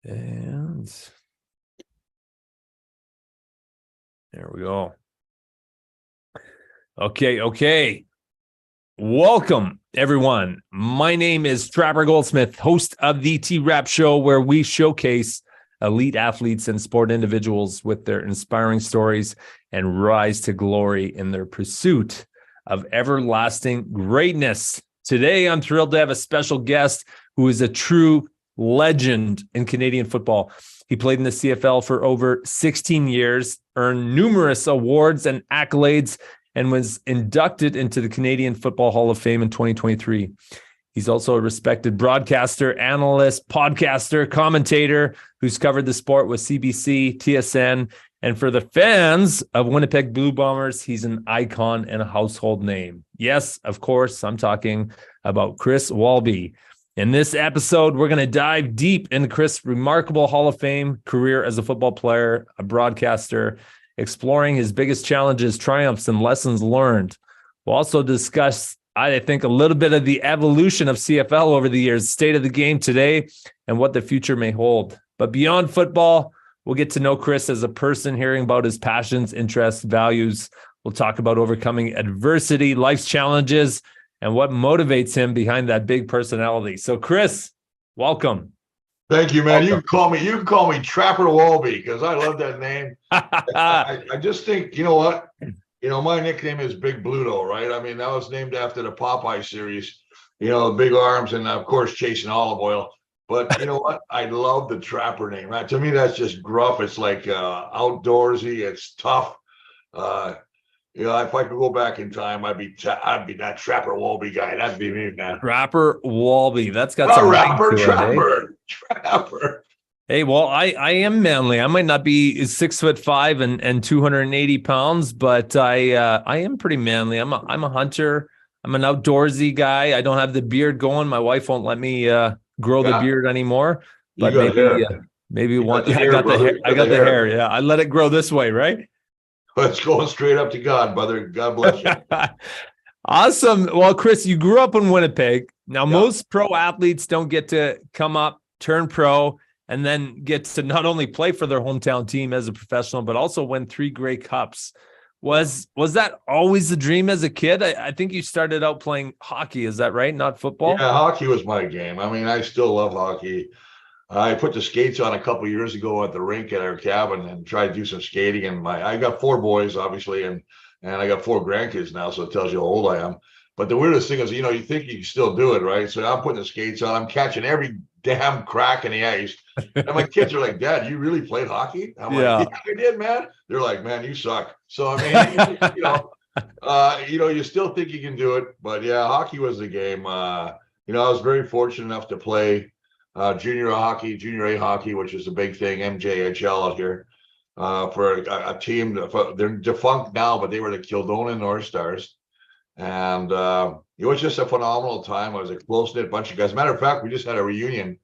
And there we go. Okay. Welcome, everyone. My name is Trapper Goldsmith, host of the T-Rap Show, where we showcase elite athletes and sport individuals with their inspiring stories and rise to glory in their pursuit of everlasting greatness. Today, I'm thrilled to have a special guest who is a true legend in Canadian football. He played in the CFL for over 16 years, earned numerous awards and accolades, and was inducted into the Canadian Football Hall of Fame in 2023. He's also a respected broadcaster, analyst, podcaster, commentator who's covered the sport with CBC, TSN, and for the fans of Winnipeg Blue Bombers, he's an icon and a household name. Yes, of course, I'm talking about Chris Walby. In this episode, we're going to dive deep into Chris' remarkable Hall of Fame career as a football player, a broadcaster, exploring his biggest challenges, triumphs, and lessons learned. We'll also discuss, I think, a little bit of the evolution of CFL over the years, state of the game today, and what the future may hold. But beyond football, we'll get to know Chris as a person, hearing about his passions, interests, values. We'll talk about overcoming adversity, life's challenges, and what motivates him behind that big personality. So, Chris, welcome. Thank you, man. Welcome. You can call me Trapper Walby because I love that name. I just think, you know what? My nickname is Big Bluto, right? I mean, that was named after the Popeye series, the big arms and, of course, chasing olive oil. But you know what? I love the Trapper name. Right? To me, that's just gruff. It's like outdoorsy. It's tough. If I could go back in time, I'd be that Trapper Walby guy. That'd be me, man. Trapper Walby. That's got some Trapper. Hey, well, I am manly. I might not be 6'5" and 280 pounds, but I am pretty manly. I'm a hunter. I'm an outdoorsy guy. I don't have the beard going. My wife won't let me grow the beard anymore. But maybe one. I got the hair. I got the hair. Yeah, I let it grow this way, right? Let's go straight up to God, brother. God bless you. Awesome. Well, Chris, you grew up in Winnipeg. Now, most pro athletes don't get to come up, turn pro, and then get to not only play for their hometown team as a professional, but also win 3 Grey Cups. Was that always the dream as a kid? I think you started out playing hockey. Is that right? Not football? Yeah, hockey was my game. I mean, I still love hockey. I put the skates on a couple of years ago at the rink at our cabin and tried to do some skating. And I got 4 boys, obviously, and I got 4 grandkids now, so it tells you how old I am. But the weirdest thing is, you think you can still do it, right? So I'm putting the skates on. I'm catching every damn crack in the ice. And my kids are like, Dad, you really played hockey? I'm like, yeah, I did, man. They're like, man, you suck. So, I mean, you still think you can do it. But, yeah, hockey was the game. I was very fortunate enough to play junior A hockey, which is a big thing, MJHL out here, for a team. They're defunct now, but they were the Kildonan North Stars. And it was just a phenomenal time. It was a close-knit bunch of guys. Matter of fact, we just had a reunion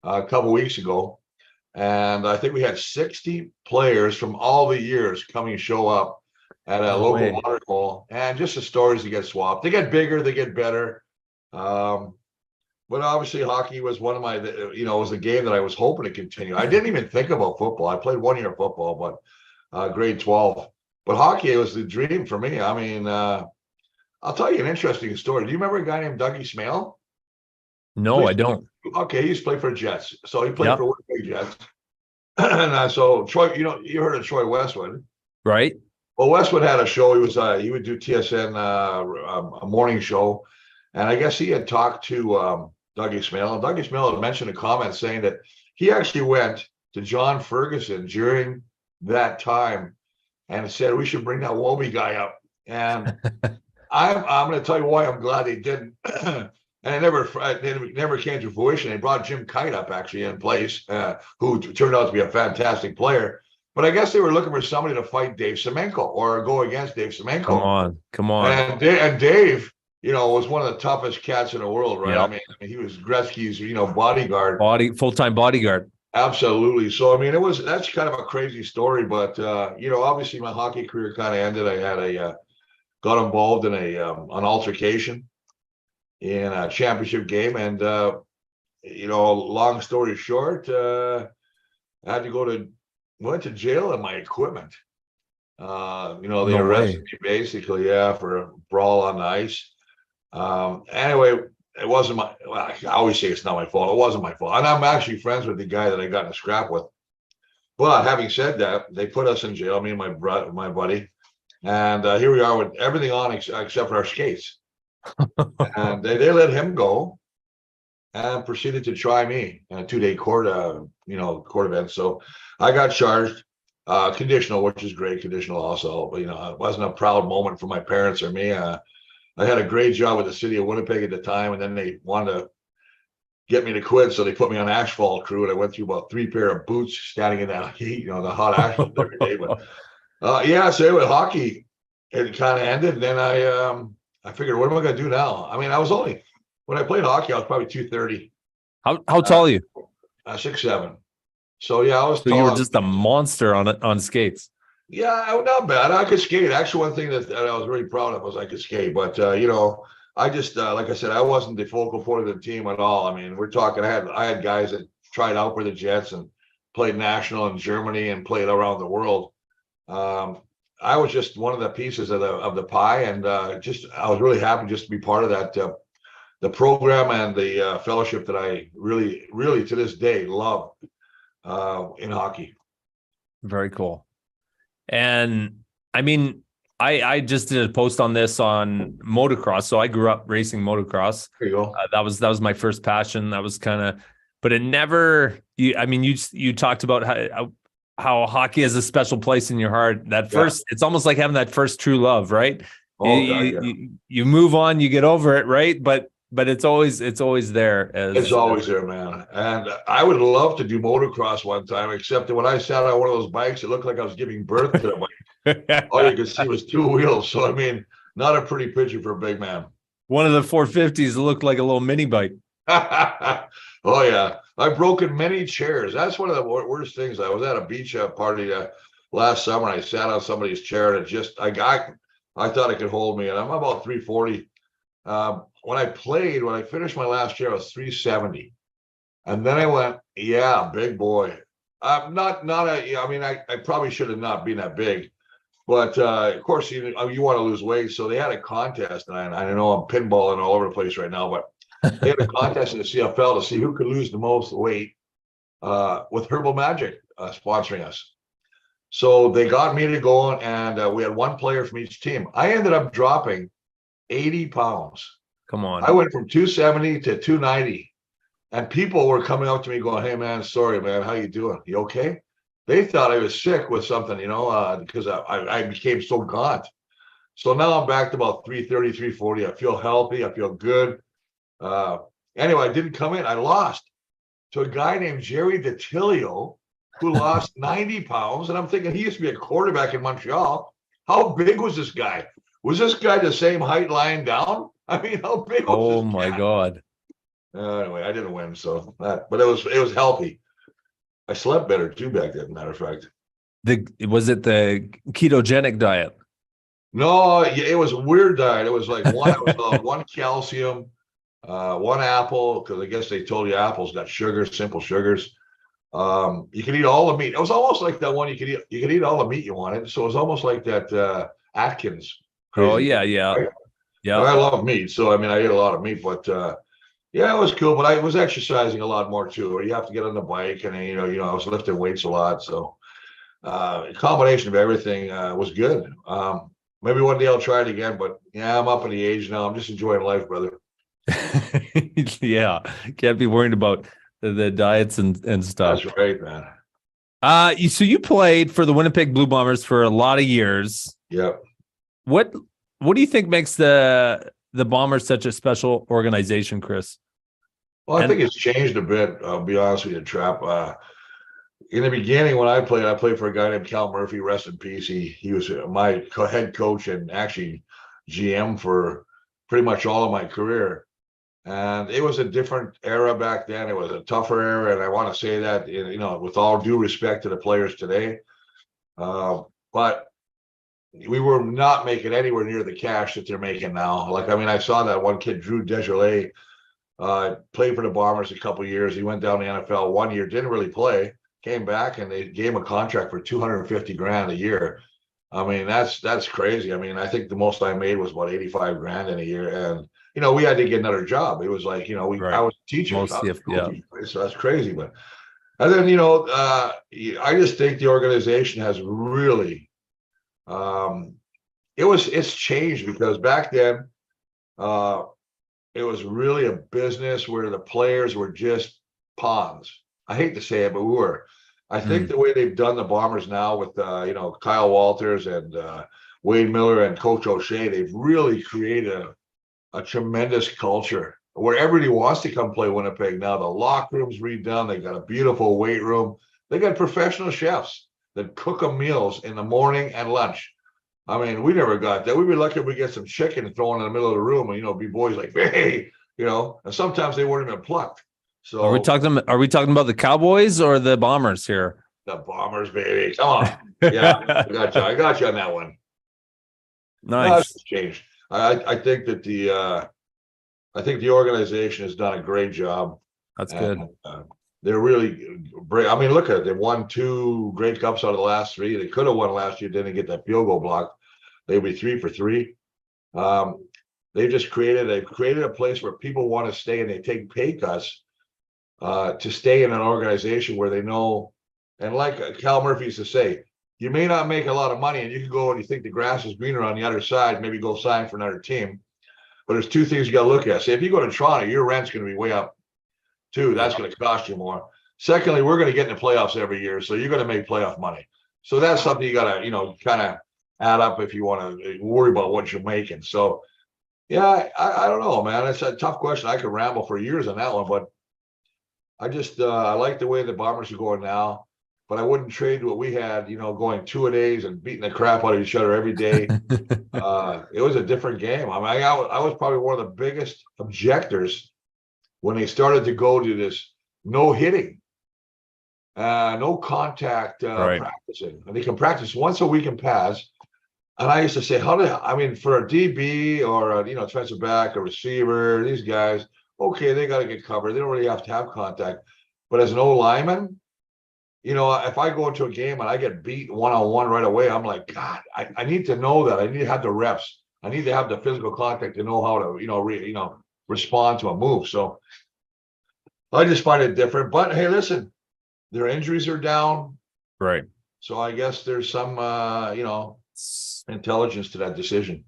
a couple weeks ago. And I think we had 60 players from all the years coming show up at a local water hole. And just the stories that get swapped. They get bigger, they get better. But obviously, hockey was one of my, was a game that I was hoping to continue. I didn't even think about football. I played 1 year of football, but grade 12. But hockey was the dream for me. I mean, I'll tell you an interesting story. Do you remember a guy named Dougie Smale? No, I don't. Okay, he used to play for Jets. So he played for Winnipeg Jets. And so Troy, you heard of Troy Westwood. Right. Well, Westwood had a show. He would do TSN, a morning show. And I guess he had talked to Dougie Smale. And Dougie Smale had mentioned a comment saying that he actually went to John Ferguson during that time and said, we should bring that Walby guy up. And I'm going to tell you why I'm glad they didn't. And it never came to fruition. They brought Jim Kite up actually in place, who turned out to be a fantastic player. But I guess they were looking for somebody to fight Dave Semenko or go against Dave Semenko. Come on. And Dave, was one of the toughest cats in the world, right? Yep. I mean, he was Gretzky's, bodyguard. Full-time bodyguard. Absolutely. So, I mean, that's kind of a crazy story, but, obviously my hockey career kind of ended. I got involved in an altercation in a championship game. And, long story short, I had to went to jail in my equipment. They No arrested way. me basically, yeah, for a brawl on the ice. Anyway, it wasn't well, I always say it's not my fault. It wasn't my fault. And I'm actually friends with the guy that I got in a scrap with. But having said that, they put us in jail, me and my buddy. And here we are with everything on except for our skates. And they let him go and proceeded to try me in a 2-day court event. So I got charged, conditional, which is great, conditional also. But, it wasn't a proud moment for my parents or me. I had a great job with the city of Winnipeg at the time, and then they wanted to get me to quit. So they put me on asphalt crew, and I went through about 3 pair of boots standing in that heat, the hot asphalt every day. But yeah, so with hockey, it kind of ended. And then I figured, what am I going to do now? I mean, when I played hockey, I was probably 230. How tall are you? 6'7". So yeah, I was So tall. you were just a monster on skates. Yeah, not bad. I could skate. Actually, one thing that I was really proud of was I could skate. But I just like I said, I wasn't the focal point of the team at all. I mean, we're talking. I had guys that tried out for the Jets and played national in Germany and played around the world. I was just one of the pieces of the pie, and I was really happy just to be part of that the program and the fellowship that I really, really to this day love in hockey. Very cool. And I mean, I just did a post on this on motocross. So I grew up racing motocross. There you go. That was my first passion. That was but it never. You talked about how hockey has a special place in your heart. It's almost like having that first true love, right? Oh, You move on, you get over it, right? But it's always there. It's always there, man. And I would love to do motocross one time, except that when I sat on one of those bikes, it looked like I was giving birth to the bike. All you could see was 2 wheels. So, I mean, not a pretty picture for a big man. One of the 450s looked like a little mini bike. Oh, yeah. I've broken many chairs. That's one of the worst things. I was at a beach party last summer. I sat on somebody's chair, and I thought it could hold me. And I'm about 340. When I finished my last year, I was 370. And then I went, yeah, big boy. I probably should have not been that big. But of course, you want to lose weight. So they had a contest. And I know I'm pinballing all over the place right now, but they had a contest in the CFL to see who could lose the most weight with Herbal Magic sponsoring us. So they got me to go on, and we had one player from each team. I ended up dropping 80 pounds. Come on. I went from 270 to 290, and people were coming up to me going, "Hey man, sorry man, how you doing? You okay?" They thought I was sick with something, because I became so gaunt. So now I'm back to about 330, 340. I feel healthy. I feel good. Anyway, I didn't come in. I lost to a guy named Jerry DiTilio, who lost 90 pounds. And I'm thinking he used to be a quarterback in Montreal. How big was this guy? Was this guy the same height lying down? I mean, how big was Oh this my guy? God. Anyway, I didn't win, but it was healthy. I slept better too back then, matter of fact. Was it the ketogenic diet? No, it was a weird diet. It was like one calcium, one apple, because I guess they told you apples got sugars, simple sugars. You could eat all the meat. It was almost like that one you could eat all the meat you wanted. So it was almost like that Atkins. Crazy. Oh yeah. Right? Yeah. I love meat, so I mean I ate a lot of meat, but yeah, it was cool. But I was exercising a lot more too. You have to get on the bike, and I was lifting weights a lot. So a combination of everything was good. Maybe one day I'll try it again, but yeah, I'm up in the age now. I'm just enjoying life, brother. Yeah, can't be worried about the diets and stuff. That's right, man. So you played for the Winnipeg Blue Bombers for a lot of years. Yep. What do you think makes the Bombers such a special organization, Chris? Well, I think it's changed a bit. I'll be honest with you, Trap. In the beginning, when I played for a guy named Cal Murphy, rest in peace. He was my head coach and actually GM for pretty much all of my career. And it was a different era back then. It was a tougher era, and I want to say that, with all due respect to the players today. But we were not making anywhere near the cash that they're making now. I saw that one kid, Drew Desjardins, played for the Bombers a couple of years. He went down to the NFL 1 year, didn't really play. came back and they gave him a contract for 250 grand a year. I mean, that's crazy. I mean, I think the most I made was about 85 grand in a year. And, we had to get another job. It was like, I was a teacher. I was a school teacher, so that's crazy. But, and then, I just think the organization has really, it's changed, because back then, it was really a business where the players were just pawns. I hate to say it, but we were. I think the way they've done the Bombers now with, Kyle Walters and Wade Miller and Coach O'Shea, they've really created a tremendous culture where everybody wants to come play Winnipeg now. The locker room's redone. They got a beautiful weight room. They got professional chefs that cook them meals in the morning and lunch. I mean, we never got that. We'd be lucky if we get some chicken thrown in the middle of the room and, be boys like, hey, and sometimes they weren't even plucked. So are we talking about the Cowboys or the Bombers here? The Bombers, baby. Come on. Yeah, I got you on that one. Nice. No, changed. I think that the organization has done a great job. That's good. They're really great. I mean, look at it. They won 2 Grey Cups out of the last 3. They could have won last year, didn't get that field goal block. They'd be 3 for 3. They've created a place where people want to stay, and they take pay cuts to stay in an organization where they know. And like Cal Murphy used to say, you may not make a lot of money, and you can go and you think the grass is greener on the other side, maybe go sign for another team. But there's 2 things you got to look at. Say, if you go to Toronto, your rent's going to be way up too. That's going to cost you more. Secondly, we're going to get in the playoffs every year, so you're going to make playoff money. So that's something you got to, kind of add up if you want to worry about what you're making. So, yeah, I don't know, man. It's a tough question. I could ramble for years on that one, but I just I like the way the Bombers are going now. But I wouldn't trade what we had, going 2-a-days and beating the crap out of each other every day. It was a different game. I mean, I was probably one of the biggest objectors when they started to go to this no hitting, no contact practicing. And they can practice once a week in pads. And I used to say, for a DB or a, defensive back, a receiver, these guys, okay, they got to get covered. They don't really have to have contact. But as an O lineman, if I go into a game and I get beat one-on-one right away, I'm like, God, I need to know that. I need to have the reps. I need to have the physical contact to know how to, respond to a move. So I just find it different. But hey, listen, their injuries are down. Right. So I guess there's some, intelligence to that decision.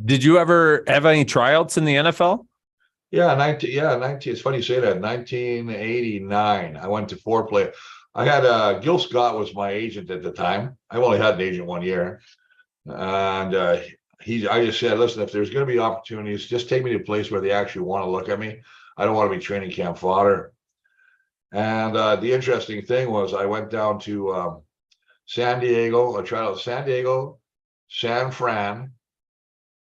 Did you ever have any tryouts in the NFL? Yeah, 19. It's funny you say that. 1989, I went to foreplay. I had Gil Scott was my agent at the time. I only had an agent 1 year, and I just said, listen, if there's going to be opportunities, just take me to a place where they actually want to look at me. I don't want to be training camp fodder. And the interesting thing was, I went down to San Diego. I tried out San Diego, San Fran,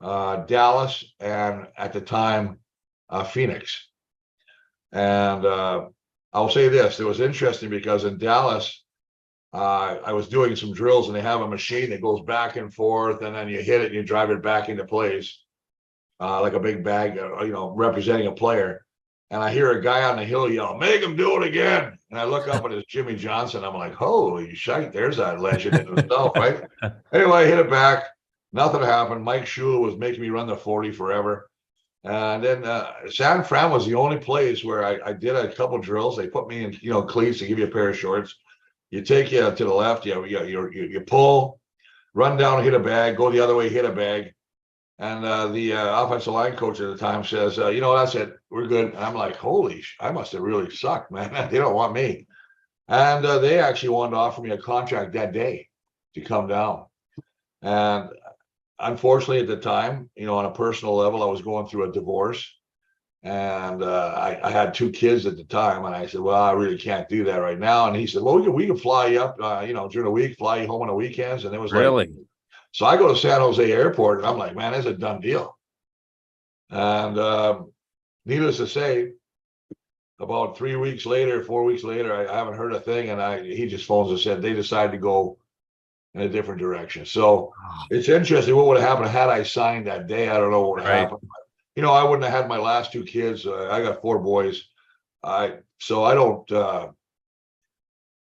Dallas, and at the time, Phoenix. And I'll say this, it was interesting because in Dallas, I was doing some drills, and they have a machine that goes back and forth, and then you hit it and you drive it back into place, like a big bag, representing a player. And I hear a guy on the hill yell, make him do it again. And I look up and it's Jimmy Johnson. I'm like, holy shite, there's that legend in himself, right? Anyway, I hit it back. Nothing happened. Mike Shula was making me run the 40 forever. And then San Fran was the only place where I did a couple drills. They put me in, cleats to give you a pair of shorts. You take you to the left, you pull, run down, hit a bag, go the other way, hit a bag. And the offensive line coach at the time says, that's it. We're good. And I'm like, holy, I must have really sucked, man. They don't want me. And they actually wanted to offer me a contract that day to come down. And unfortunately, at the time, on a personal level, I was going through a divorce. And I had 2 kids at the time. And I said, well, I really can't do that right now. And he said, well, we can fly you up, during the week, fly you home on the weekends. And it was really. So I go to San Jose Airport, and I'm like, man, that's a done deal. And needless to say, about 3 weeks later, 4 weeks later, I haven't heard a thing. And he just phones and said they decided to go in a different direction. So it's interesting. What would have happened had I signed that day? I don't know what would have happened. But, I wouldn't have had my last 2 kids. I got 4 boys. So I don't.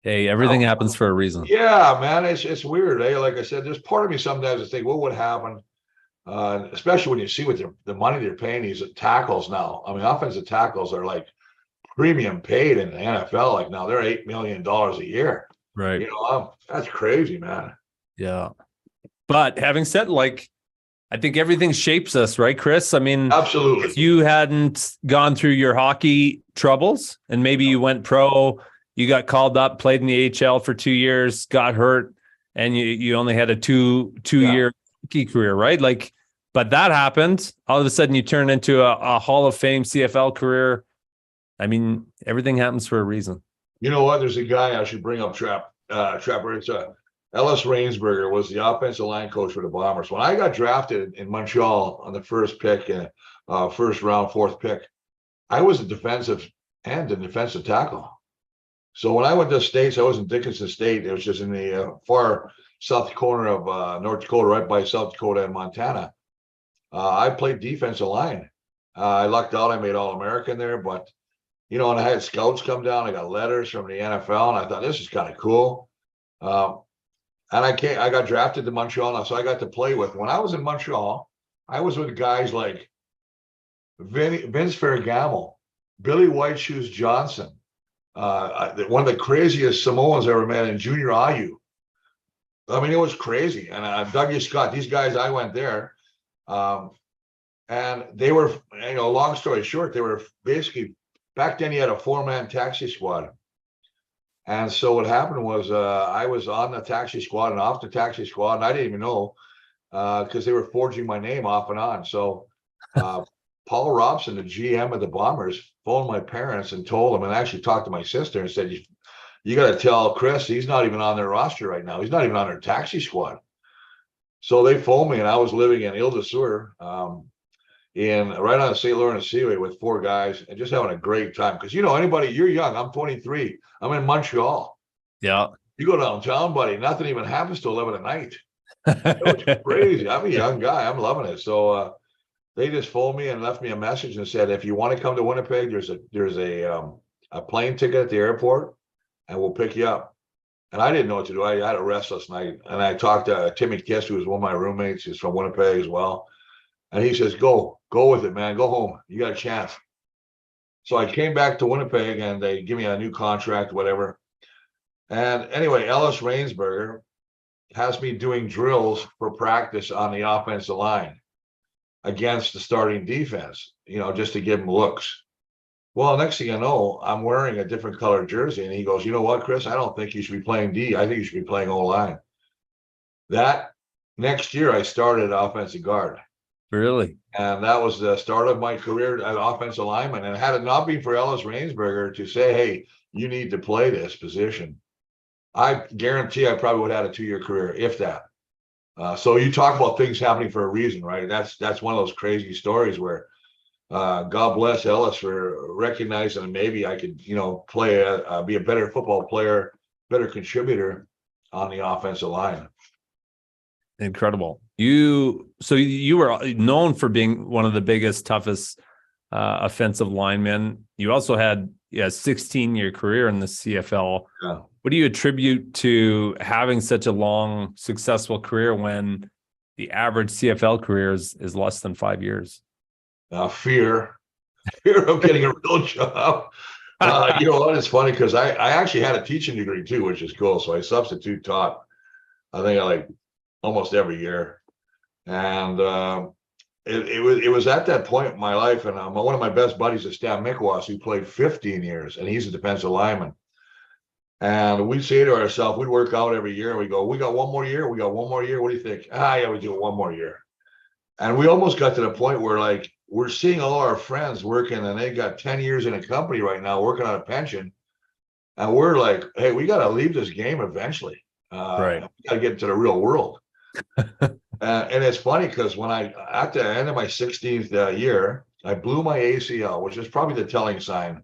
Hey, everything happens for a reason. Yeah, man, it's weird. Like I said, there's part of me sometimes I think, what would happen? Especially when you see what the money they're paying these tackles now. I mean, offensive tackles are like premium paid in the NFL. Like now they're $8 million a year. Right. That's crazy, man. Yeah. But having said, like, I think everything shapes us, right, Chris? I mean, if Absolutely. you hadn't gone through your hockey troubles and maybe you went pro, you got called up, played in the AHL for 2 years, got hurt, and you only had a two-year hockey career, right? Like, but that happened. All of a sudden, you turn into a Hall of Fame CFL career. I mean, everything happens for a reason. You know what? There's a guy I should bring up, Trapper. It's Ellis Rainsberger was the offensive line coach for the Bombers. When I got drafted in Montreal on the first pick, first round, fourth pick, I was a defensive end and defensive tackle. So when I went to the States, I was in Dickinson State. It was just in the far south corner of North Dakota, right by South Dakota and Montana. I played defensive line. I lucked out. I made All-American there, but and I had scouts come down. I got letters from the NFL, and I thought this is kind of cool. And I got drafted to Montreal, so I got to play with. When I was in Montreal, I was with guys like Vince Ferragamo, Billy White Shoes Johnson, one of the craziest Samoans I ever met in Junior Ayu. I mean, it was crazy. And Douglas Scott, these guys, I went there. And they were, long story short, they were basically, back then you had a 4-man taxi squad. And so what happened was I was on the taxi squad and off the taxi squad, and I didn't even know because they were forging my name off and on. So Paul Robson, the GM of the Bombers, phoned my parents and told them, and actually talked to my sister and said, you got to tell Chris he's not even on their roster right now. He's not even on their taxi squad. So they phoned me, and I was living in Ile-de-Sueur, right on the St. Lawrence Seaway with 4 guys and just having a great time. Because you're young. I'm 23. I'm in Montreal. Yeah. You go downtown, buddy, nothing even happens till 11 at night. It was crazy. I'm a young guy. I'm loving it. So they just phoned me and left me a message and said, if you want to come to Winnipeg, there's a plane ticket at the airport, and we'll pick you up. And I didn't know what to do. I had a restless night, and I talked to Timmy Kiss, who was one of my roommates. He's from Winnipeg as well. And he says, go with it, man. Go home. You got a chance. So I came back to Winnipeg, and they give me a new contract, whatever. And anyway, Ellis Rainsberger has me doing drills for practice on the offensive line against the starting defense, just to give them looks. Well, next thing you know, I'm wearing a different colored jersey. And he goes, you know what, Chris? I don't think you should be playing D. I think you should be playing O-line. That next year, I started offensive guard. Really? And that was the start of my career as offensive lineman. And had it not been for Ellis Rainsberger to say, hey, you need to play this position, I guarantee I probably would have had a 2-year career, if that. So you talk about things happening for a reason, right? That's one of those crazy stories where God bless Ellis for recognizing maybe I could, play, be a better football player, better contributor on the offensive line. Incredible. So you were known for being one of the biggest, toughest offensive linemen. You also had a 16-year career in the CFL. Yeah. What do you attribute to having such a long, successful career when the average CFL career is less than 5 years? Fear of getting a real job. You know what? It's funny because I actually had a teaching degree too, which is cool. So I substitute taught, I think, like almost every year. And it was at that point in my life, and one of my best buddies is Stan Mikwas, who played 15 years, and he's a defensive lineman. And we'd say to ourselves, we'd work out every year, and we go, we got one more year, we got one more year. What do you think? Yeah, we do it one more year. And we almost got to the point where, like, we're seeing all our friends working, and they got 10 years in a company right now working on a pension. And we're like, hey, we got to leave this game eventually. Right. We got to get into the real world. And it's funny because when at the end of my 16th year, I blew my ACL, which is probably the telling sign.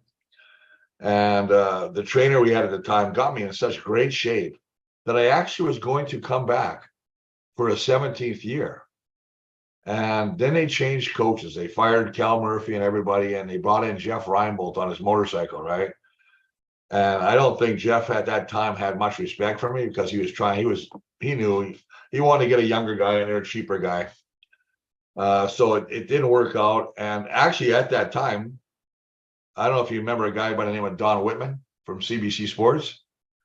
And the trainer we had at the time got me in such great shape that I actually was going to come back for a 17th year. And then they changed coaches. They fired Cal Murphy and everybody, and they brought in Jeff Reinbold on his motorcycle, right? And I don't think Jeff at that time had much respect for me because he knew he wanted to get a younger guy in there, a cheaper guy. So it didn't work out. And actually at that time, I don't know if you remember a guy by the name of Don Whitman from CBC Sports.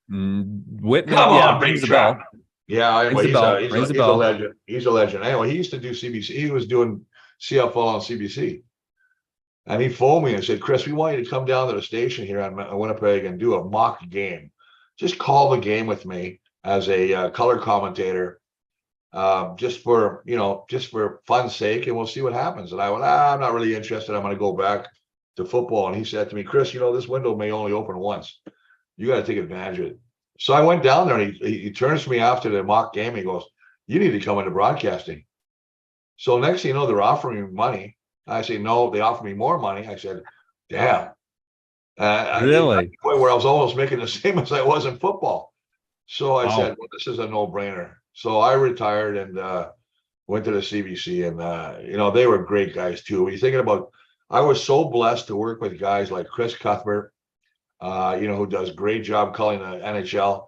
Whitman, Come yeah, on, rings Big the bell. Trap. Yeah, Rings anyway, the bell. Rings the he's a bell. legend. He's a legend. Anyway, he used to do CBC. He was doing CFL on CBC. And he phoned me and said, Chris, we want you to come down to the station here on Winnipeg and do a mock game. Just call the game with me as a color commentator, just for fun's sake, and we'll see what happens. And I went, I'm not really interested. I'm going to go back to football. And he said to me, Chris, this window may only open once. You got to take advantage of it. So I went down there, and he turns to me after the mock game. And he goes, you need to come into broadcasting. So next thing you know, they're offering me money. I say, no, they offered me more money. I said, damn. Really? Where I was almost making the same as I was in football. So I Wow. said, well, this is a no-brainer. So I retired and went to the CBC, and they were great guys too. When you're thinking about, I was so blessed to work with guys like Chris Cuthbert, who does a great job calling the NHL,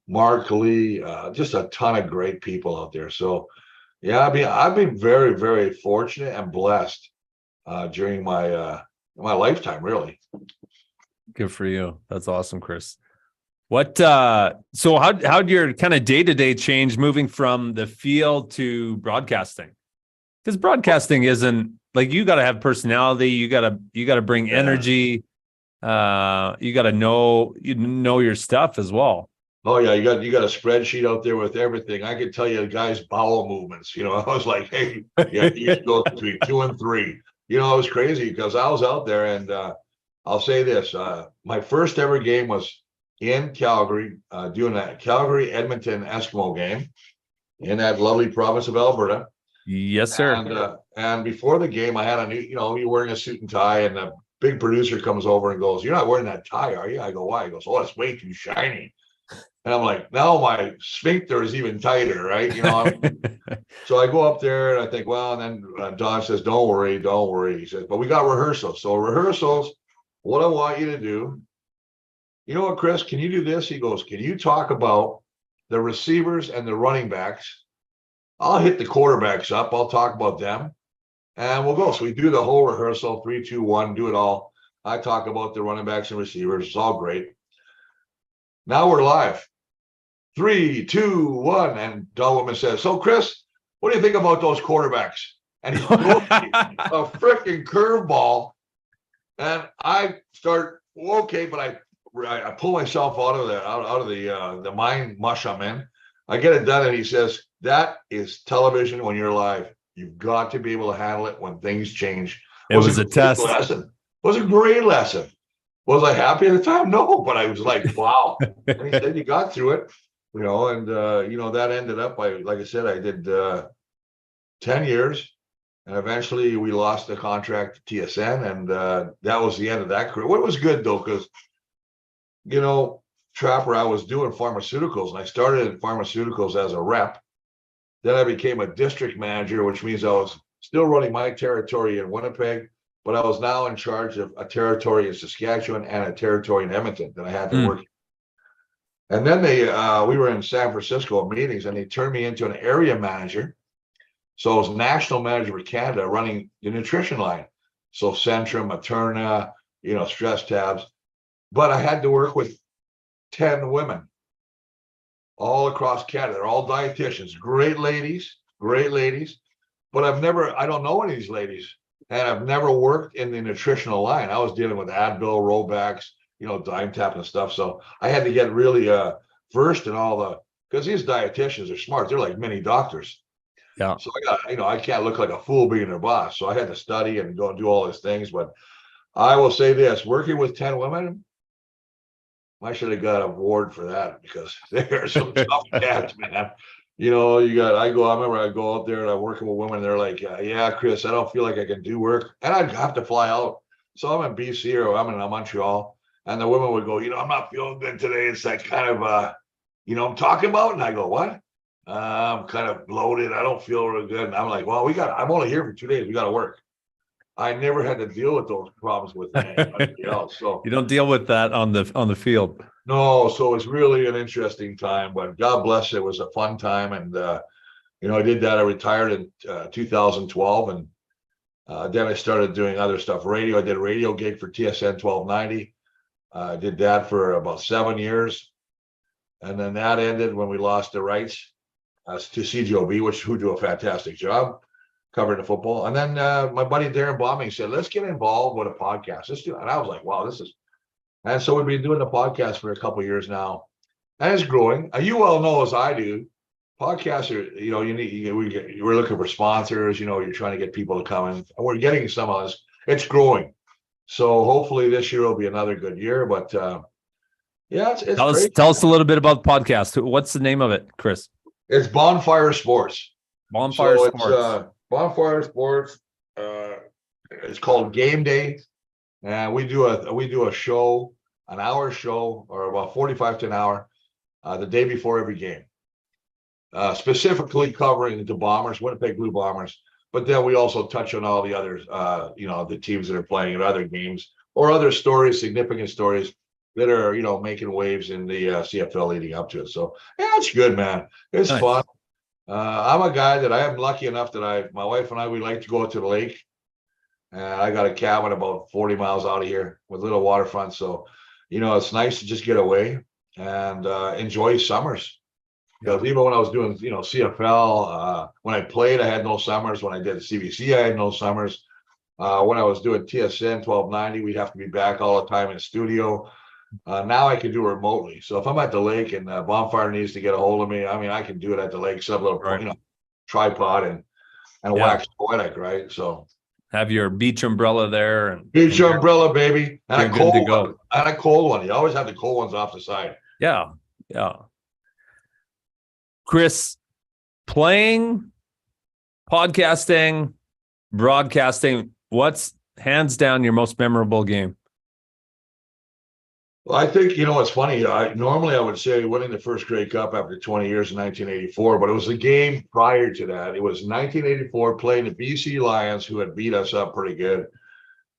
Mark Lee, just a ton of great people out there. So yeah, I've been very, very fortunate and blessed during my lifetime, really. Good for you. That's awesome, Chris. So how'd your kind of day-to-day change moving from the field to broadcasting? Because broadcasting isn't like, you got to have personality, you got to bring energy, you got to know your stuff as well. Oh yeah, you got a spreadsheet out there with everything. I could tell you the guy's bowel movements. I was like, hey, yeah, you should go between 2 and 3. It was crazy because I was out there, and I'll say this: my first ever game was in Calgary, doing a Calgary Edmonton Eskimo game in that lovely province of Alberta. Yes, sir. And before the game, I had a new, you're wearing a suit and tie, and the big producer comes over and goes, "You're not wearing that tie, are you?" I go, "Why?" He goes, "Oh, it's way too shiny." And I'm like, now my sphincter is even tighter, right? So I go up there and I think, well, and then Don says, don't worry. He says, but we got rehearsals. So rehearsals, what I want you to do, you know what, Chris, can you do this? He goes, can you talk about the receivers and the running backs? I'll hit the quarterbacks up. I'll talk about them and we'll go. So we do the whole rehearsal, 3, 2, 1, do it all. I talk about the running backs and receivers. It's all great. Now we're live. 3, 2, 1, and Don Whitman says, so Chris, what do you think about those quarterbacks? And he throws me a freaking curveball, and I start, okay, but I pull myself out of the mind mush I'm in. I get it done, and he says, that is television when you're live. You've got to be able to handle it when things change. It was a test. Lesson. It was a great lesson. Was I happy at the time? No, but I was like, wow. And he said, you got through it. That ended up, like I said, I did 10 years, and eventually we lost the contract to TSN, and that was the end of that career. What was good though, because Trapper, I was doing pharmaceuticals, and I started in pharmaceuticals as a rep. Then I became a district manager, which means I was still running my territory in Winnipeg, but I was now in charge of a territory in Saskatchewan and a territory in Edmonton that I had to work. And then we were in San Francisco meetings, and they turned me into an area manager. So I was national manager for Canada, running the nutrition line. So Centrum, Materna, Stress Tabs. But I had to work with 10 women all across Canada. They're all dietitians, great ladies. But I don't know any of these ladies. And I've never worked in the nutritional line. I was dealing with Advil, Robax, dime tap and stuff. So I had to get really versed in because these dietitians are smart. They're like mini doctors. Yeah. So I can't look like a fool being their boss. So I had to study and go and do all these things. But I will say this, working with 10 women, I should have got an award for that, because they're some tough cats, man. I remember I go out there and I'm working with women. And they're like, yeah, Chris, I don't feel like I can do work. And I'd have to fly out. So I'm in BC or I'm in Montreal. And the women would go, I'm not feeling good today. It's that kind of, I'm talking about. And I go, what? I'm kind of bloated. I don't feel real good. And I'm like, well, I'm only here for 2 days. We got to work. I never had to deal with those problems with anybody else. So You don't deal with that on the field. no, so it's really an interesting time, but God bless it was a fun time. And, I did that. I retired in 2012. And then I started doing other stuff. Radio, I did a radio gig for TSN 1290. I did that for about 7 years. And then that ended when we lost the rights to CJOB, who do a fantastic job covering the football. And then my buddy Darren Bombing said, let's get involved with a podcast. Let's do it. And I was like, wow, this is. And so we've been doing the podcast for a couple of years now. And it's growing. You well know, as I do, podcasts are, we're looking for sponsors, you're trying to get people to come in. And we're getting some of this. It's growing. So hopefully this year will be another good year. But yeah, it's tell us a little bit about the podcast. What's the name of it, Chris? It's Bonfire Sports. Bonfire Sports. It's, Bonfire Sports. It's called Game Day, and we do a show, an hour show, or about 45 to an hour, the day before every game, specifically covering the Bombers, Winnipeg Blue Bombers. But then we also touch on all the others, the teams that are playing in other games or other stories, significant stories that are, making waves in the CFL leading up to it. So yeah, it's good, man. It's nice. Fun. I'm a guy that I am lucky enough that my wife and I, we like to go to the lake. And I got a cabin about 40 miles out of here with a little waterfront. So, it's nice to just get away and enjoy summers. Because even when I was doing, CFL, when I played, I had no summers. When I did CBC, I had no summers. When I was doing TSN 1290, we'd have to be back all the time in the studio. Now I can do it remotely. So if I'm at the lake and Bonfire needs to get a hold of me, I can do it at the lake, set up a little, tripod and wax poetic, right? So have your beach umbrella there. And beach umbrella, baby. And a cold one. And a cold one. You always have the cold ones off the side. Yeah. Yeah. Chris, playing, podcasting, broadcasting, what's hands down your most memorable game? Well, I think, it's funny. Normally I would say winning the first Grey Cup after 20 years in 1984, but it was the game prior to that. It was 1984 playing the BC Lions, who had beat us up pretty good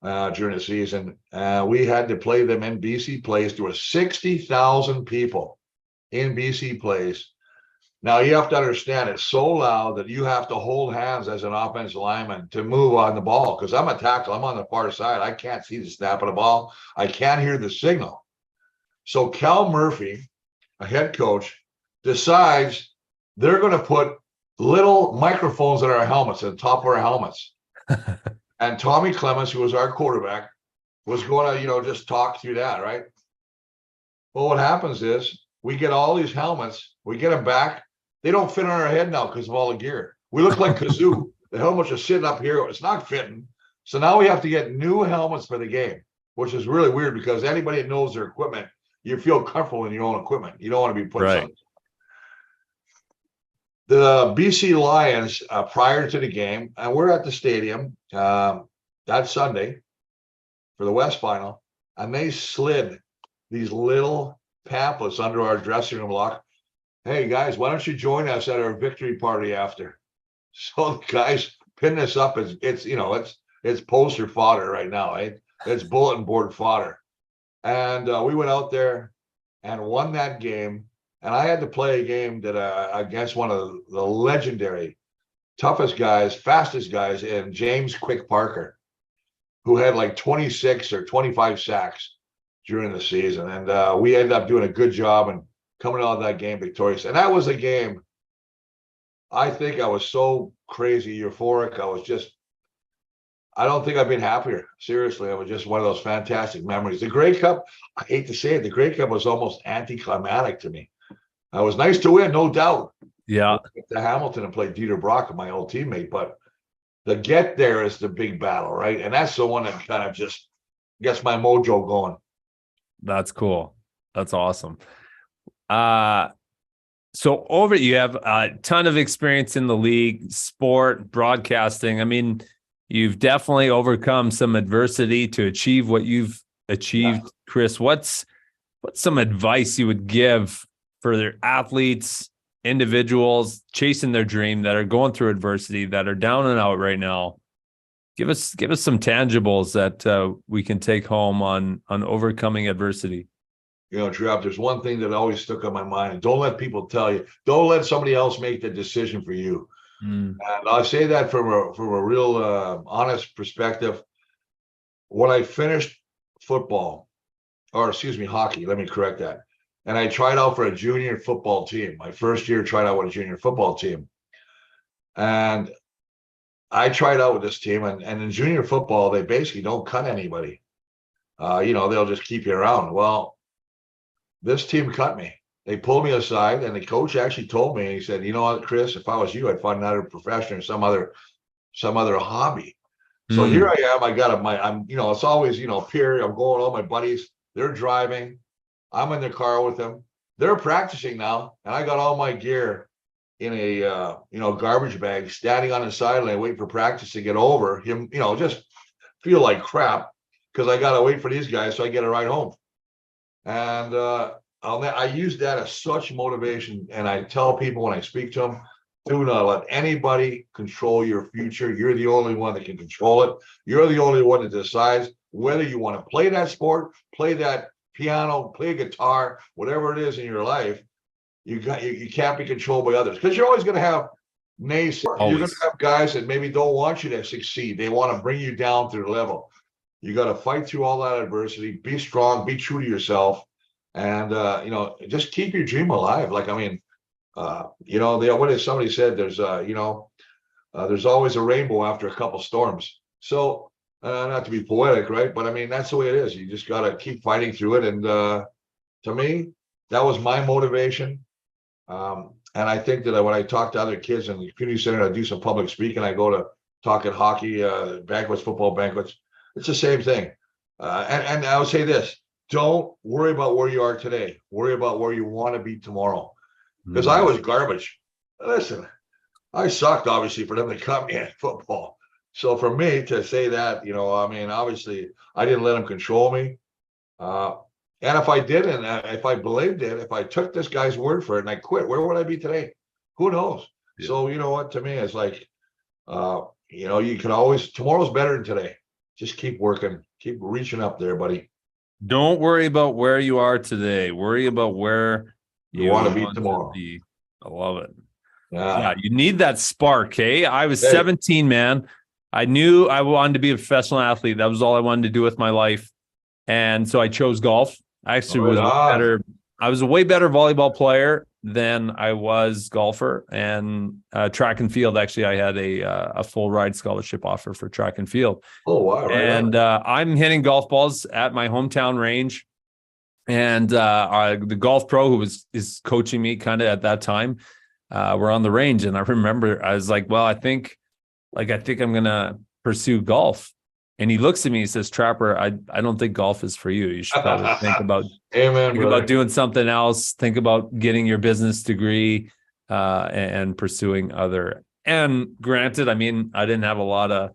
during the season. We had to play them in BC Place. There were 60,000 people in BC Place. Now, you have to understand, it's so loud that you have to hold hands as an offensive lineman to move on the ball, because I'm a tackle. I'm on the far side. I can't see the snap of the ball. I can't hear the signal. So Cal Murphy, a head coach, decides they're going to put little microphones in our helmets, at the top of our helmets. And Tommy Clemens, who was our quarterback, was going to, just talk through that, right? Well, what happens is we get all these helmets, we get them back. They don't fit on our head now because of all the gear. We look like kazoo. The helmets are sitting up here. It's not fitting. So now we have to get new helmets for the game, which is really weird because anybody that knows their equipment, you feel comfortable in your own equipment. You don't want to be putting something. The BC Lions, prior to the game, and we're at the stadium that Sunday for the West Final, and they slid these little pamphlets under our dressing room lock. Hey guys, why don't you join us at our victory party after? So the guys pin this up as it's poster fodder right now, right? It's bulletin board fodder. And we went out there and won that game. And I had to play a game that against one of the legendary, toughest guys, fastest guys in James Quick Parker, who had like 26 or 25 sacks during the season. And we ended up doing a good job and coming out of that game victorious. And that was a game, I think I was so crazy euphoric. I don't think I've been happier. Seriously, it was just one of those fantastic memories. The Grey Cup, I hate to say it, the Grey Cup was almost anticlimactic to me. It was nice to win, no doubt. Yeah. To Hamilton and play Dieter Brock, my old teammate, but the get there is the big battle, right? And that's the one that kind of just gets my mojo going. That's cool. That's awesome. So you have a ton of experience in the league, sport, broadcasting. I mean, you've definitely overcome some adversity to achieve what you've achieved. Yeah. Chris, what's some advice you would give for their athletes, individuals chasing their dream that are going through adversity, that are down and out right now? Give us some tangibles that we can take home on overcoming adversity. Trap, there's one thing that always stuck on my mind. Don't let people tell you. Don't let somebody else make the decision for you. And I say that from a real honest perspective. When I finished football, or excuse me, hockey, let me correct that. And I tried out for a junior football team. My first year tried out with a junior football team. And I tried out with this team, and in junior football, they basically don't cut anybody. They'll just keep you around. Well, this team cut me. They pulled me aside, and the coach actually told me, he said, "You know what, Chris, if I was you, I'd find another profession or some other hobby." So here I am. It's always, peer. I'm going with all my buddies. They're driving. I'm in the car with them. They're practicing now, and I got all my gear in a garbage bag, standing on the sideline, waiting for practice to get over. Him, just feel like crap because I gotta wait for these guys so I get a ride home. And I use that as such motivation, and I tell people when I speak to them, do not let anybody control your future. You're the only one that can control it. You're the only one that decides whether you want to play that sport, play that piano, play guitar, whatever it is in your life. You can't be controlled by others, because you're always going to have naysayers. You're going to have guys that maybe don't want you to succeed. They want to bring you down to their level. You got to fight through all that adversity. Be strong. Be true to yourself, and just keep your dream alive. Somebody said there's always a rainbow after a couple storms. So not to be poetic, right? But I mean, that's the way it is. You just got to keep fighting through it. And to me, that was my motivation. And I think that when I talk to other kids in the community center, I do some public speaking. I go to talk at hockey banquets, football banquets. It's the same thing. And I would say this: don't worry about where you are today. Worry about where you want to be tomorrow. Because I was garbage. Listen, I sucked, obviously, for them to cut me in football. So for me to say that, obviously, I didn't let them control me. And if I did, and if I believed it, if I took this guy's word for it and I quit, where would I be today? Who knows? Yeah. So you know what? To me, it's like, you can always, tomorrow's better than today. Just keep working, keep reaching up there, buddy. Don't worry about where you are today. Worry about where you want to be tomorrow. I love it. Yeah, you need that spark, hey? I was 17, man. I knew I wanted to be a professional athlete. That was all I wanted to do with my life. And so I chose golf. I actually was better. I was a way better volleyball player than I was golfer. And track and field, actually, I had a full ride scholarship offer for track and field. Oh, wow. Right. And I'm hitting golf balls at my hometown range. And the golf pro who is coaching me kind of at that time, we're on the range. And I remember I was like, well, I think I'm going to pursue golf. And he looks at me, he says, Trapper, I don't think golf is for you. You should probably think about doing something else. Think about getting your business degree and pursuing other. And granted, I mean, I didn't have a lot of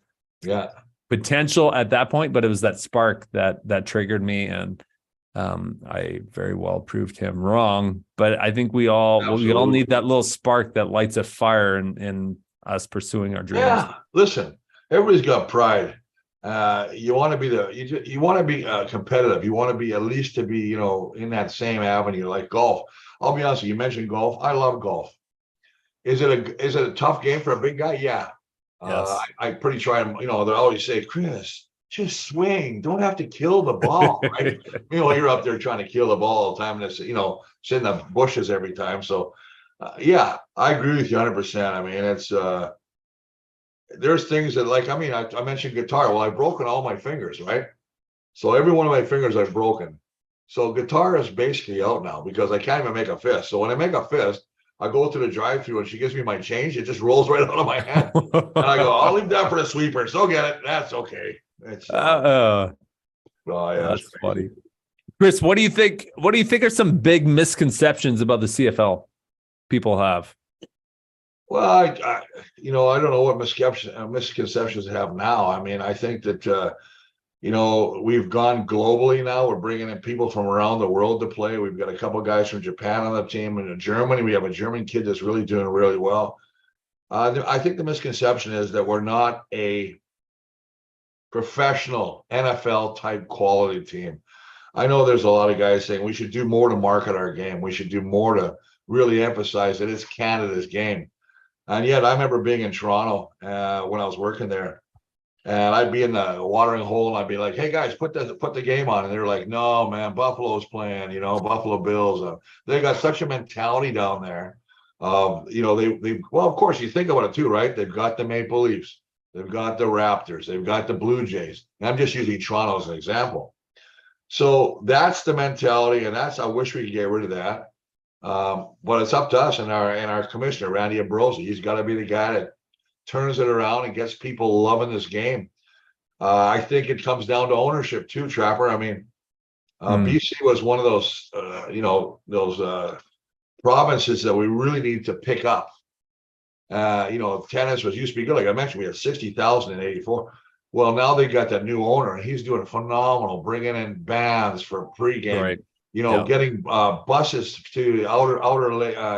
potential at that point, but it was that spark that triggered me. And I very well proved him wrong, but I think we all need that little spark that lights a fire in us pursuing our dreams. Yeah, listen, everybody's got pride. You want to be you want to be competitive. You want to be at least to be in that same avenue like golf. I'll be honest with you. You mentioned golf. I love golf. Is it a tough game for a big guy? Yeah. Yes. I pretty try. They always say, Chris, just swing. Don't have to kill the ball, right? You're up there trying to kill the ball all the time, and it's sit in the bushes every time. So, I agree with you 100%. I mean, it's there's things that I mentioned guitar. Well, I've broken all my fingers, right? So every one of my fingers I've broken. So guitar is basically out now because I can't even make a fist. So when I make a fist, I go to the drive-through and she gives me my change. It just rolls right out of my hand, and I go, I'll leave that for the sweeper. So get it. That's okay. It's that's funny. Chris, what do you think are some big misconceptions about the CFL people have? Well, I don't know what misconceptions have now. I mean, I think that we've gone globally now. We're bringing in people from around the world to play. We've got a couple of guys from Japan on the team, and in Germany we have a German kid that's really doing really well. I think the misconception is that we're not a professional NFL type quality team. I know there's a lot of guys saying we should do more to market our game. We should do more to really emphasize that it's Canada's game. And yet I remember being in Toronto when I was working there, and I'd be in the watering hole and I'd be like, hey guys, put the game on. And they're like, no, man, Buffalo's playing, Buffalo Bills. They got such a mentality down there. Well, of course, you think about it too, right? They've got the Maple Leafs, they've got the Raptors, they've got the Blue Jays. And I'm just using Toronto as an example. So that's the mentality, and I wish we could get rid of that. But it's up to us and our commissioner, Randy Ambrosi. He's got to be the guy that turns it around and gets people loving this game. I think it comes down to ownership too, Trapper. I mean, BC was one of those, provinces that we really need to pick up. Tennis used to be good. Like I mentioned, we had 60,000 in '84. Well, now they got that new owner, and he's doing phenomenal, bringing in bands for pregame. Right. Getting buses to outer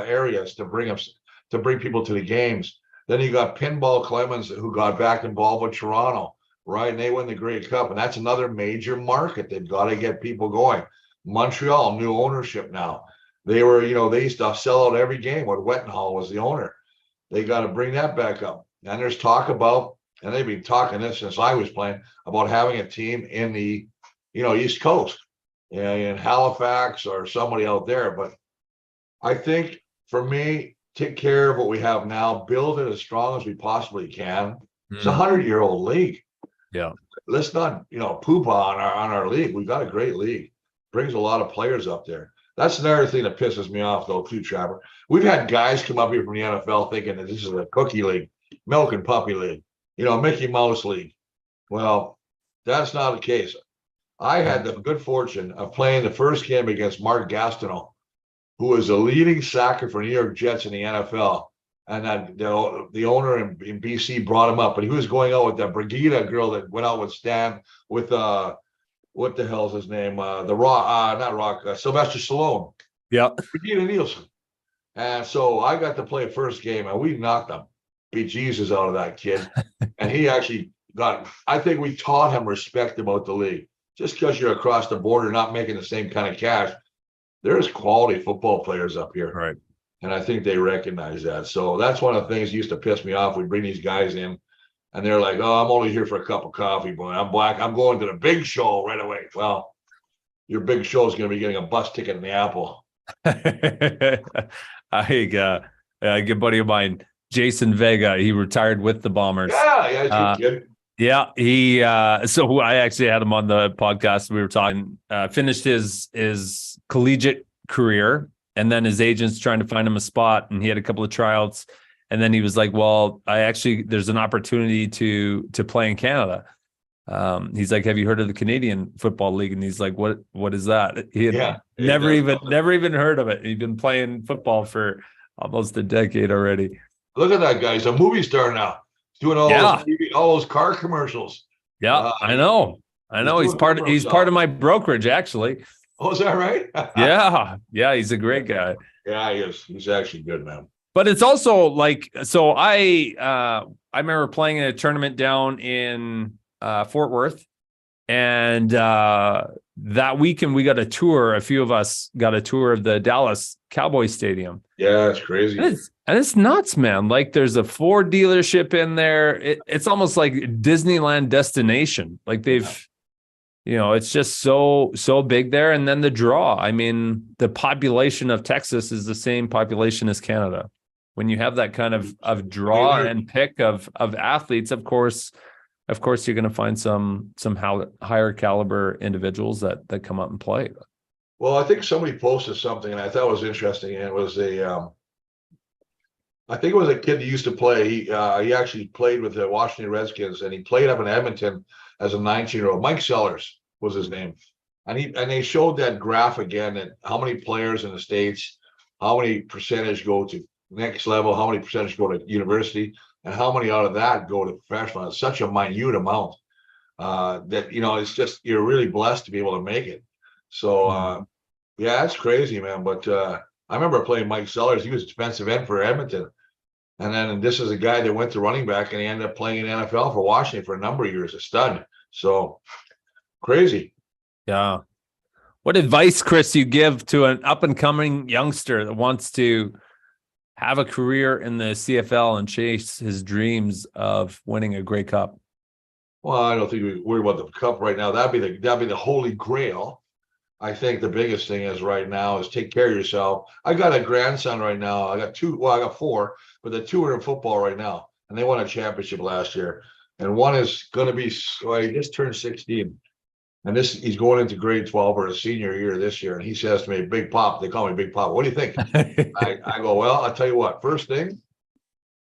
areas to bring people to the games. Then you got Pinball Clemens, who got back involved with Toronto, right? And they win the Grey Cup, and that's another major market. They've got to get people going. Montreal, new ownership now. They used to sell out every game when Wettenhall was the owner. They got to bring that back up. And there's talk about, and they've been talking this since I was playing, about having a team in the, East Coast, in Halifax or somebody out there. But I think for me, take care of what we have now, build it as strong as we possibly can. It's a 100-year-old league. Yeah. Let's not, poop on our league. We've got a great league. Brings a lot of players up there. That's another thing that pisses me off, though, too, Trapper. We've had guys come up here from the NFL thinking that this is a cookie league, milk and puppy league, Mickey Mouse league. Well, that's not the case. I had the good fortune of playing the first game against Mark Gastineau, who was a leading sacker for New York Jets in the NFL. And that the owner in BC brought him up, but he was going out with that Brigida girl that went out with Stan with what the hell's his name? Sylvester Stallone. Yeah. Brigida Nielsen. And so I got to play first game, and we knocked the bejesus out of that kid. And he actually I think we taught him respect about the league. Just because you're across the border, not making the same kind of cash, there's quality football players up here. Right. And I think they recognize that. So that's one of the things that used to piss me off. We'd bring these guys in, and they're like, oh, I'm only here for a cup of coffee, boy. I'm black. I'm going to the big show right away. Well, your big show is going to be getting a bus ticket in the Apple. A good buddy of mine, Jason Vega, he retired with the Bombers. Yeah, kid. Yeah, he so I actually had him on the podcast. We were talking, finished his collegiate career, and then his agent's trying to find him a spot, and he had a couple of tryouts, and then he was like, well, there's an opportunity to play in Canada. He's like, have you heard of the Canadian Football League? And he's like, what is that? He had never even heard of it. He'd been playing football for almost a decade already. Look at that guy. He's a movie star now. Doing all those car commercials. Yeah, I know. He's part of my brokerage, actually. Oh, is that right? Yeah, he's a great guy. Yeah, he is. He's actually good, man. But it's also like, so I remember playing in a tournament down in Fort Worth, and that weekend we got a tour. A few of us got a tour of the Dallas Cowboys Stadium. Yeah, it's crazy. And it's nuts, man. Like there's a Ford dealership in there. It's almost like Disneyland destination. Like they've, it's just so big there. And then the draw. I mean, the population of Texas is the same population as Canada. When you have that kind of draw and pick of athletes, of course, you're going to find some higher caliber individuals that come up and play. Well, I think somebody posted something, and I thought it was interesting. And it was I think it was a kid who used to play. He actually played with the Washington Redskins, and he played up in Edmonton as a 19-year-old. Mike Sellers was his name, and they showed that graph again, that how many players in the States, how many percentage go to next level, how many percentage go to university, and how many out of that go to professional. It's such a minute amount that it's just, you're really blessed to be able to make it. So yeah, it's crazy, man. But I remember playing Mike Sellers. He was a defensive end for Edmonton. And then this is a guy that went to running back, and he ended up playing in NFL for Washington for a number of years, a stud. So crazy. Yeah. What advice, Chris, you give to an up and coming youngster that wants to have a career in the CFL and chase his dreams of winning a Grey Cup? Well, I don't think we worry about the cup right now. That'd be the holy grail. I think the biggest thing is right now is take care of yourself. I got a grandson right now. I got two. Well, I got four, but the two are in football right now, and they won a championship last year. And one is going to be. Well, he just turned 16, and he's going into grade 12 or a senior year this year. And he says to me, "Big Pop," they call me Big Pop. What do you think? I go, well, I'll tell you what. First thing,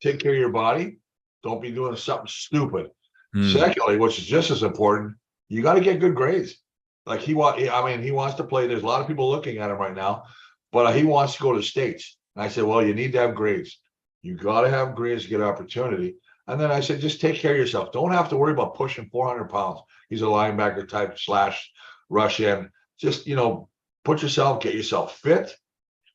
take care of your body. Don't be doing something stupid. Secondly, which is just as important, you got to get good grades. Like he wants to play. There's a lot of people looking at him right now, but he wants to go to the States. And I said, well, you need to have grades. You got to have grades to get opportunity. And then I said, just take care of yourself. Don't have to worry about pushing 400 pounds. He's a linebacker type / rush in. Just, get yourself fit,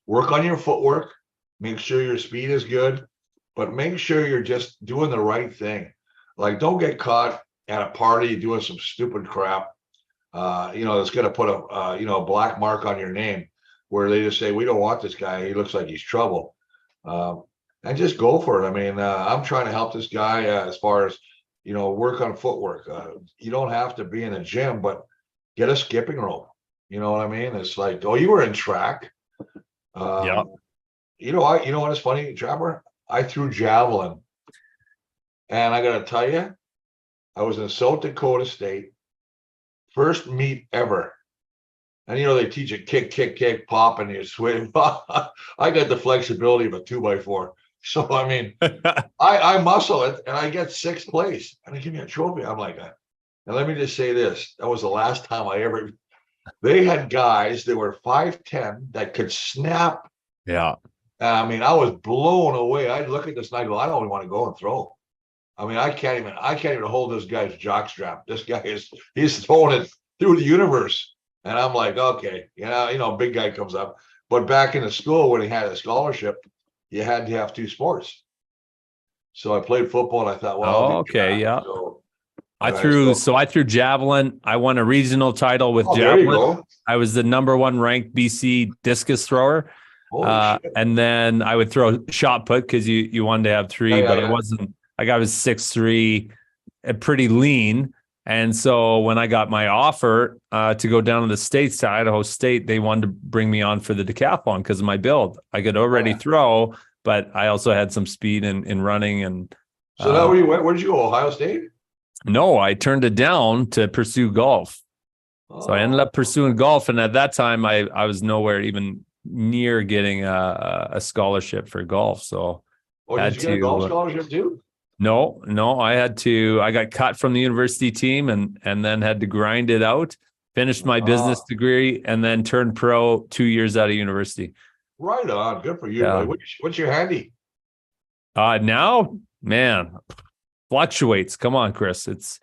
work on your footwork, make sure your speed is good, but make sure you're just doing the right thing. Like, don't get caught at a party doing some stupid crap, that's going to put a black mark on your name where they just say, we don't want this guy. He looks like he's trouble. And just go for it. I mean, I'm trying to help this guy as far as, work on footwork. You don't have to be in a gym, but get a skipping rope. You know what I mean? It's like, oh, you were in track. Yeah. You know what is funny, Trapper? I threw javelin. And I got to tell you, I was in South Dakota State, first meet ever. And, they teach you kick, pop, and you swing. I got the flexibility of a 2x4. So, I mean, I muscle it and I get 6th place and they give me a trophy. I'm like, and let me just say this. That was the last time they had guys that were 5'10" that could snap. Yeah. I mean, I was blown away. I look at this and I go, I don't even want to go and throw. I mean, I can't even hold this guy's jockstrap. This guy he's throwing it through the universe. And I'm like, okay, big guy comes up. But back in the school when he had a scholarship, you had to have 2 sports. So I played football and I thought, well, okay, yeah. So, I threw javelin. I won a regional title with javelin. There you go. I was the #1 ranked BC discus thrower. And then I would throw shot put because you wanted to have 3, but I wasn't. I was 6'3", pretty lean. And so when I got my offer to go down to the States to Idaho State, they wanted to bring me on for the decathlon because of my build. I could already throw, but I also had some speed in running. And so that where you went? Where did you go? Ohio State? No, I turned it down to pursue golf. So I ended up pursuing golf. And at that time, I was nowhere even near getting a scholarship for golf. So did you get a golf scholarship too? No, I got cut from the university team and then had to grind it out, finished my business degree, and then turned pro 2 years out of university. Right on. Good for you. Yeah. What's your handy? Now, man, fluctuates. Come on, Chris. It's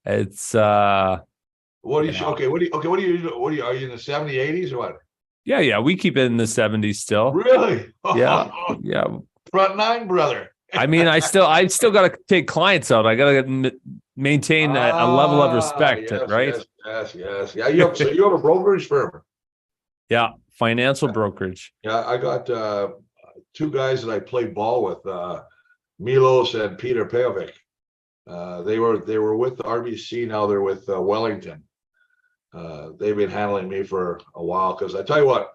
what do you okay, what do you do? Are you in the 70s, 80s or what? Yeah, we keep it in the 70s still. Really? Yeah. Front 9, brother. I mean, I still got to take clients out. I got to maintain a level of respect, right? Yes. Yeah, you have a brokerage firm. Yeah, financial brokerage. Yeah, I got 2 guys that I played ball with, Milos and Peter Pejovic. They were with the RBC. Now they're with Wellington. They've been handling me for a while because I tell you what,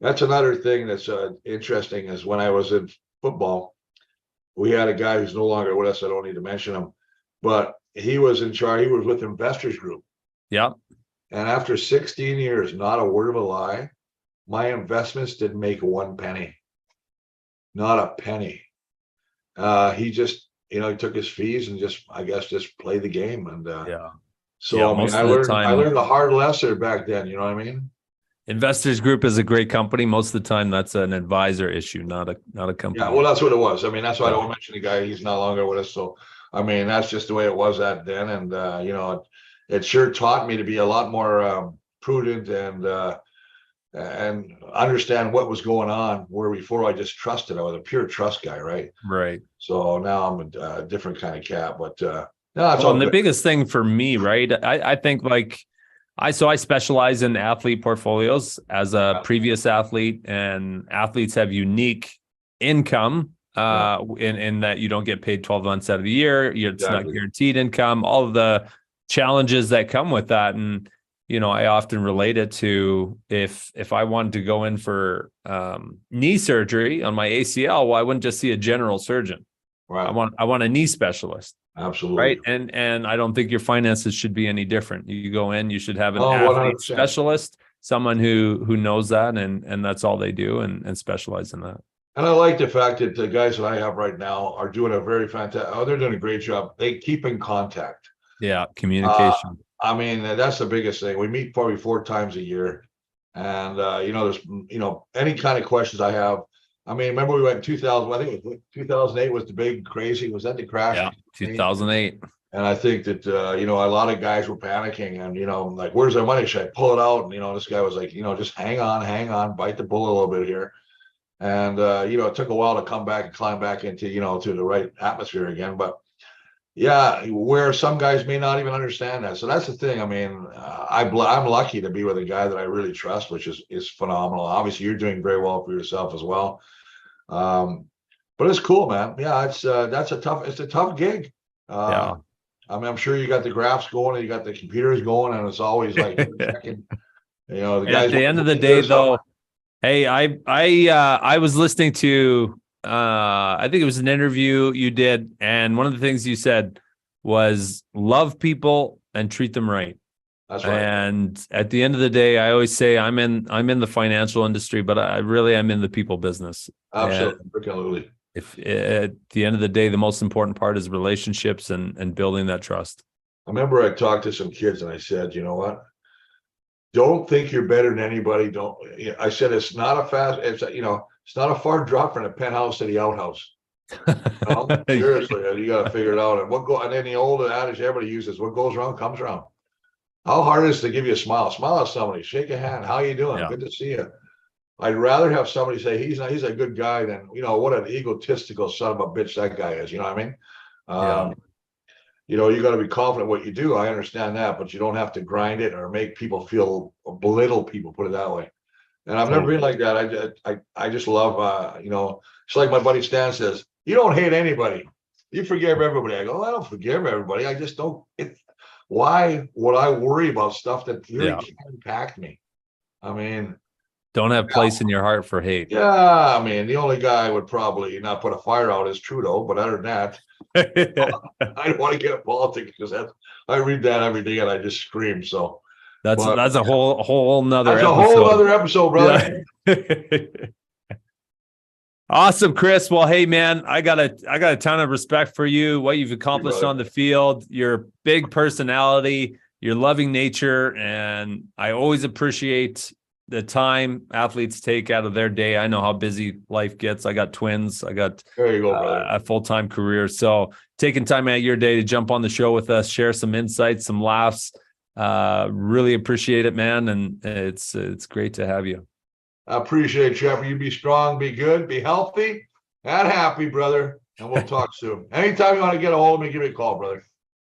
that's another thing that's interesting is when I was in football, we had a guy who's no longer with us. I don't need to mention him, but he was in charge. He was with Investors Group. Yeah. And after 16 years, not a word of a lie, my investments didn't make 1 penny. Not a penny. He just, he took his fees and just play the game. And so I learned a hard lesson back then. You know what I mean? Investors Group is a great company. Most of the time, that's an advisor issue, not a company. Yeah, well, that's what it was. I mean, that's why I don't mention the guy. He's no longer with us. So, I mean, that's just the way it was then. And it sure taught me to be a lot more prudent and understand what was going on. Where before I just trusted. I was a pure trust guy, right? Right. So now I'm a different kind of cat. But No, it's Well, all and the good. biggest thing for me, right? I think like I specialize in athlete portfolios as a previous athlete, and athletes have unique income in that you don't get paid 12 months out of the year. It's not guaranteed income, all of the challenges that come with that. And, I often relate it to if I wanted to go in for knee surgery on my ACL, well, I wouldn't just see a general surgeon. Right. I want a knee specialist. Absolutely. Right. And I don't think your finances should be any different. You go in, you should have an 100%. athlete specialist, someone who knows that and that's all they do and specialize in that. And I like the fact that the guys that I have right now are doing a very fantastic, they're doing a great job. They keep in contact. Yeah. Communication. I mean, that's the biggest thing. We meet probably 4 times a year. And, there's, any kind of questions I have. I mean, remember we went in 2000, I think it was 2008 was the big crazy, was that the crash? Yeah, 2008. And I think that, a lot of guys were panicking and, like, where's our money? Should I pull it out? And, this guy was like, just hang on, bite the bullet a little bit here. And, it took a while to come back and climb back into, to the right atmosphere again. But yeah, where some guys may not even understand that. So that's the thing. I mean, I'm lucky to be with a guy that I really trust, which is phenomenal. Obviously, you're doing very well for yourself as well. But it's cool, man. Yeah, it's a tough gig. Yeah. I mean, I'm sure you got the graphs going and you got the computers going, and it's always like checking, the guys. At the end of the day, though, hey, I was listening to I think it was an interview you did, and one of the things you said was love people and treat them right. That's right. And at the end of the day, I always say I'm in the financial industry, but I really am in the people business. Absolutely. If at the end of the day, the most important part is relationships and building that trust. I remember I talked to some kids and I said, you know what? Don't think you're better than anybody. I said, it's not a far drop from the penthouse to the outhouse. Seriously, you got to figure it out. And then the old adage everybody uses, what goes around comes around. How hard is it to give you a smile? Smile at somebody, shake a hand. How you doing? Yeah. Good to see you. I'd rather have somebody say he's a good guy than, what an egotistical son of a bitch that guy is. You know what I mean? You got to be confident what you do. I understand that, but you don't have to grind it or make people belittle people, put it that way. And I've never been like that. I just love, it's like my buddy Stan says, you don't hate anybody. You forgive everybody. I go, I don't forgive everybody. I just don't. Why would I worry about stuff that really can't impact me? I mean, don't have place in your heart for hate. Yeah, I mean, the only guy I would probably not put a fire out is Trudeau, but other than that, I don't want to get into politics because I read that every day and I just scream. So that's a whole nother. That's a whole other episode, brother. Yeah. Awesome, Chris. Well, hey man, I got a ton of respect for you, what you've accomplished on the field, your big personality, your loving nature, and I always appreciate the time athletes take out of their day. I know how busy life gets. I got twins. I got there you go, brother. A full-time career. So taking time out of your day to jump on the show with us, share some insights, some laughs. Really appreciate it, man. And it's great to have you. I appreciate it, Trevor. You be strong, be good, be healthy, and happy, brother. And we'll talk soon. Anytime you want to get a hold of me, give me a call, brother.